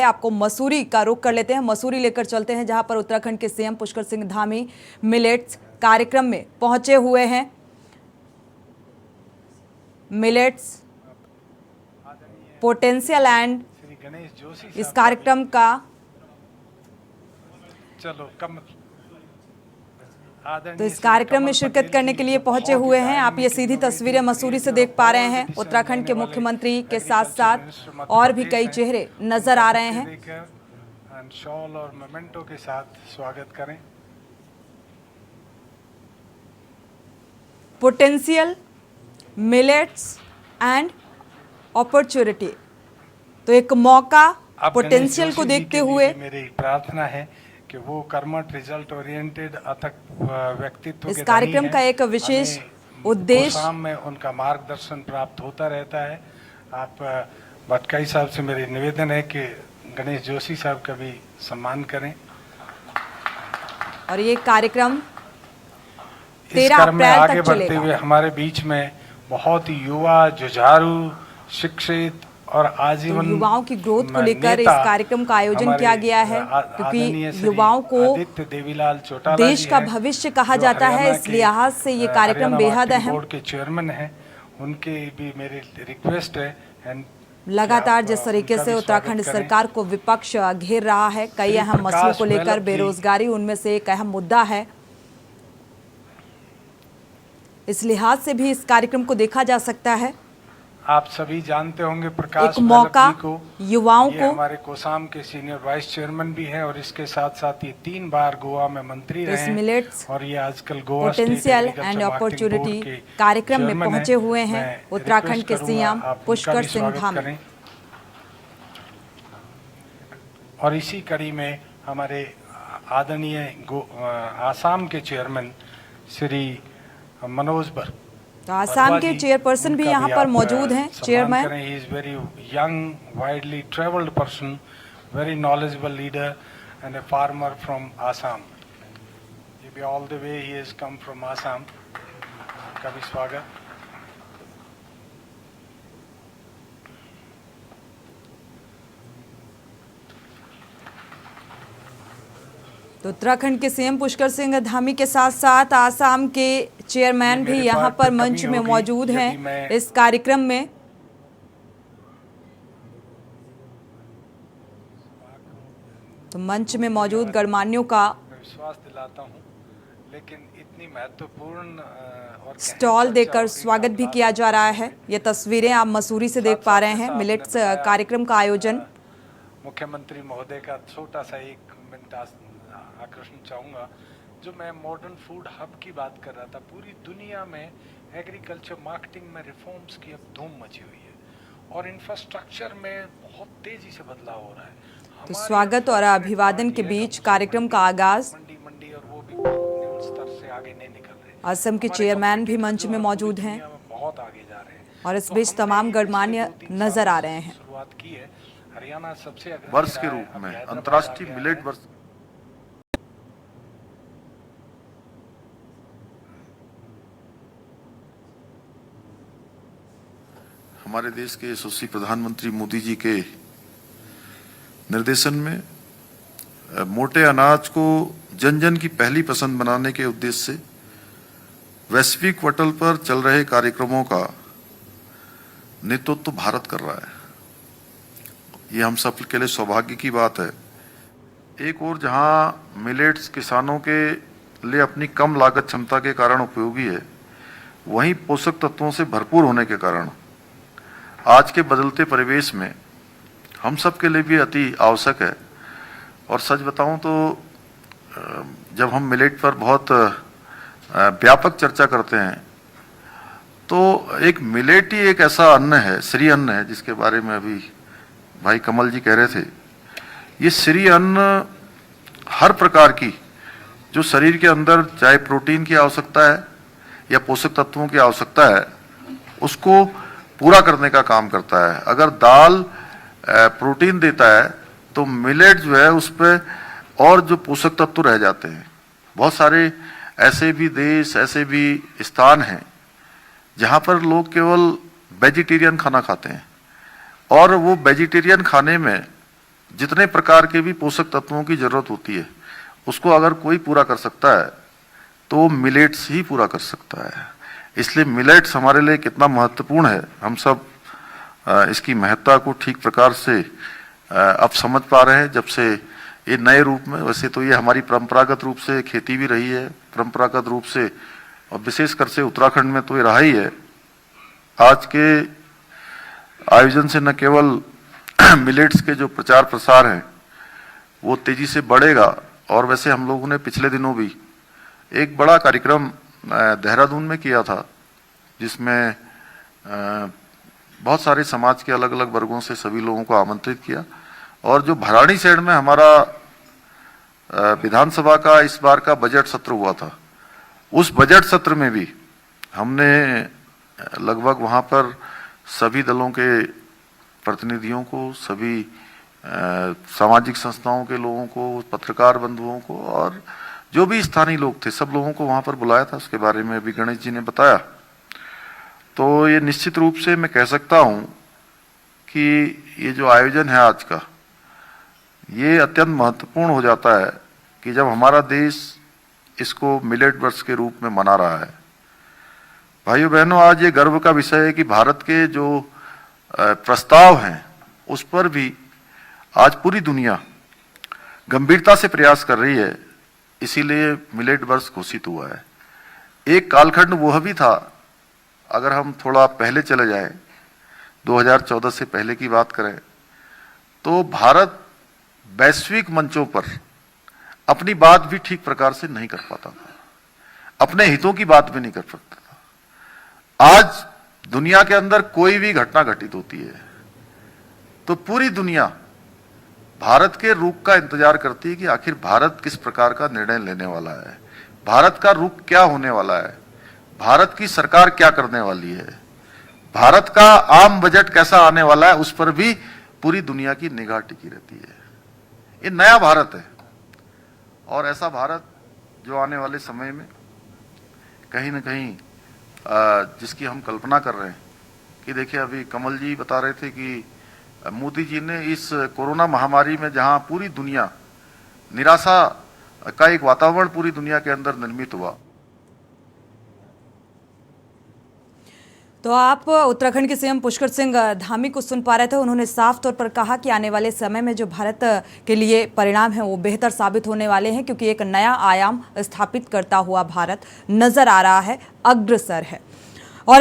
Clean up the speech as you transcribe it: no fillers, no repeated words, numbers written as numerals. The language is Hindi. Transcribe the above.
आपको मसूरी का रुख कर लेते हैं। मसूरी लेकर चलते हैं जहां पर उत्तराखंड के सीएम पुष्कर सिंह धामी मिलेट्स कार्यक्रम में पहुंचे हुए हैं। मिलेट्स पोटेंशियल एंड इस कार्यक्रम का तो इस कार्यक्रम में शिरकत करने के लिए पहुंचे हुए हैं। आप ये सीधी तस्वीरें मसूरी से देख पा रहे हैं। उत्तराखंड के मुख्यमंत्री के साथ साथ और भी कई चेहरे नजर आ रहे हैं। शॉल और मोमेंटो के साथ स्वागत करें। पोटेंशियल, मिलेट्स एंड अपॉर्चुनिटी, तो एक मौका पोटेंशियल को देखते हुए मेरी प्रार्थना है कि वो कर्मठ, रिजल्ट ओरिएंटेड, अथक व्यक्तित्व इस कार्यक्रम का एक विशेष उद्देश्य में उनका मार्गदर्शन प्राप्त होता रहता है। आप भटकाई साहब से मेरी निवेदन है कि गणेश जोशी साहब का भी सम्मान करें। और ये कार्यक्रम 13 अप्रैल तक चलेगा। बढ़ते हुए हमारे बीच में बहुत ही युवा, जुझारू, शिक्षित और आजीवन तो युवाओं की ग्रोथ को लेकर इस कार्यक्रम का आयोजन किया गया है, क्योंकि युवाओं को देश का भविष्य कहा जाता है। इस लिहाज से ये कार्यक्रम बेहद अहम। बोर्ड के चेयरमैन हैं, उनके भी मेरी रिक्वेस्ट है। लगातार जिस तरीके से उत्तराखंड सरकार को विपक्ष घेर रहा है, कई अहम मसलों को लेकर, बेरोजगारी उनमें से एक अहम मुद्दा है। इस लिहाज से भी इस कार्यक्रम को देखा जा सकता है। आप सभी जानते होंगे प्रकाश एक मौका युवाओं को, हमारे कोसाम के सीनियर वाइस चेयरमैन भी हैं और इसके साथ साथ ये 3 बार गोवा में मंत्री रहे और ये आजकल गोवा पोटेंशियल एंड अपॉर्चुनिटी कार्यक्रम में पहुंचे हुए हैं उत्तराखंड के सीएम पुष्कर सिंह धामी। और इसी कड़ी में हमारे आदरणीय आसाम के चेयरमैन श्री मनोज बर, तो आसाम के चेयरपर्सन भी यहाँ पर मौजूद हैं। Chairman he is very young, widely travelled person, very knowledgeable leader and a farmer from Assam. ये भी all the way he has come from Assam. का भी स्वागत। तो उत्तराखंड के सीएम पुष्कर सिंह धामी के साथ साथ आसाम के चेयरमैन भी यहाँ पर मंच में मौजूद हैं इस कार्यक्रम में। तो मंच में मौजूद गणमान्यों का विश्वास दिलाता हूँ, लेकिन इतनी महत्वपूर्ण और स्टॉल देकर स्वागत भी किया जा रहा है। ये तस्वीरें आप मसूरी से देख पा रहे हैं। मिलेट्स कार्यक्रम का आयोजन मुख्यमंत्री महोदय का छोटा सा 1 मिनट आकर्षण चाहूँगा। जो मैं मॉडर्न फूड हब की बात कर रहा था, पूरी दुनिया में एग्रीकल्चर मार्केटिंग में रिफॉर्म्स की अब धूम मची हुई है और इंफ्रास्ट्रक्चर में बहुत तेजी से बदलाव हो रहा है। तो स्वागत और अभिवादन के बीच कार्यक्रम का आगाज। मंडी और वो भी न्यून स्तर से आगे नहीं निकल रहे। असम के चेयरमैन भी मंच में मौजूद हैं बहुत आगे जा रहे हैं और इस बीच तमाम गणमान्य नजर आ रहे हैं। शुरुआत की है हरियाणा सबसे वर्ष के रूप में अंतर्राष्ट्रीय मिलेट वर्ष हमारे देश के यशस्वी प्रधानमंत्री मोदी जी के निर्देशन में मोटे अनाज को जन जन की पहली पसंद बनाने के उद्देश्य से वैश्विक पटल पर चल रहे कार्यक्रमों का नेतृत्व भारत कर रहा है। ये हम सब के लिए सौभाग्य की बात है। एक और जहां मिलेट्स किसानों के लिए अपनी कम लागत क्षमता के कारण उपयोगी है, वहीं पोषक तत्वों से भरपूर होने के कारण आज के बदलते परिवेश में हम सब के लिए भी अति आवश्यक है। और सच बताऊं तो जब हम मिलेट पर बहुत व्यापक चर्चा करते हैं तो एक मिलेट ही एक ऐसा अन्न है, श्री अन्न है, जिसके बारे में अभी भाई कमल जी कह रहे थे। ये श्री अन्न हर प्रकार की जो शरीर के अंदर चाहे प्रोटीन की आवश्यकता है या पोषक तत्वों की आवश्यकता है, उसको पूरा करने का काम करता है। अगर दाल प्रोटीन देता है तो मिलेट जो है उस पर और जो पोषक तत्व रह जाते हैं। बहुत सारे ऐसे भी देश, ऐसे भी स्थान हैं जहाँ पर लोग केवल वेजिटेरियन खाना खाते हैं और वो वेजिटेरियन खाने में जितने प्रकार के भी पोषक तत्वों की जरूरत होती है उसको अगर कोई पूरा कर सकता है तो मिलेट्स ही पूरा कर सकता है। इसलिए मिलेट्स हमारे लिए कितना महत्वपूर्ण है, हम सब इसकी महत्ता को ठीक प्रकार से अब समझ पा रहे हैं। जब से ये नए रूप में, वैसे तो ये हमारी परंपरागत रूप से खेती भी रही है, परंपरागत रूप से और विशेषकर से उत्तराखंड में तो ये रहा ही है। आज के आयोजन से न केवल मिलेट्स के जो प्रचार प्रसार हैं वो तेजी से बढ़ेगा, और वैसे हम लोगों ने पिछले दिनों भी एक बड़ा कार्यक्रम देहरादून में किया था जिसमें बहुत सारे समाज के अलग अलग वर्गों से सभी लोगों को आमंत्रित किया। और जो भराड़ीसैंण में हमारा विधानसभा का इस बार का बजट सत्र हुआ था, उस बजट सत्र में भी हमने लगभग वहां पर सभी दलों के प्रतिनिधियों को, सभी सामाजिक संस्थाओं के लोगों को, पत्रकार बंधुओं को और जो भी स्थानीय लोग थे सब लोगों को वहां पर बुलाया था। उसके बारे में अभी गणेश जी ने बताया। तो ये निश्चित रूप से मैं कह सकता हूं कि ये जो आयोजन है आज का, ये अत्यंत महत्वपूर्ण हो जाता है कि जब हमारा देश इसको मिलेट वर्ष के रूप में मना रहा है। भाइयों बहनों, आज ये गर्व का विषय है कि भारत के जो प्रस्ताव हैं उस पर भी आज पूरी दुनिया गंभीरता से प्रयास कर रही है, इसीलिए मिलेट वर्ष घोषित हुआ है। एक कालखंड वह भी था, अगर हम थोड़ा पहले चले जाएं, 2014 से पहले की बात करें तो भारत वैश्विक मंचों पर अपनी बात भी ठीक प्रकार से नहीं कर पाता था, अपने हितों की बात भी नहीं कर सकता था। आज दुनिया के अंदर कोई भी घटना घटित होती है तो पूरी दुनिया भारत के रुख का इंतजार करती है कि आखिर भारत किस प्रकार का निर्णय लेने वाला है, भारत का रुख क्या होने वाला है, भारत की सरकार क्या करने वाली है, भारत का आम बजट कैसा आने वाला है, उस पर भी पूरी दुनिया की निगाह टिकी रहती है। ये नया भारत है और ऐसा भारत जो आने वाले समय में कहीं ना कहीं जिसकी हम कल्पना कर रहे हैं कि देखिए, अभी कमल जी बता रहे थे कि मोदी जी ने इस कोरोना महामारी में जहां पूरी दुनिया निराशा का एक वातावरण पूरी दुनिया के अंदर निर्मित हुआ। तो आप उत्तराखंड के सीएम पुष्कर सिंह धामी को सुन पा रहे थे। उन्होंने साफ तौर पर कहा कि आने वाले समय में जो भारत के लिए परिणाम है वो बेहतर साबित होने वाले हैं, क्योंकि एक नया आयाम स्थापित करता हुआ भारत नजर आ रहा है, अग्रसर है।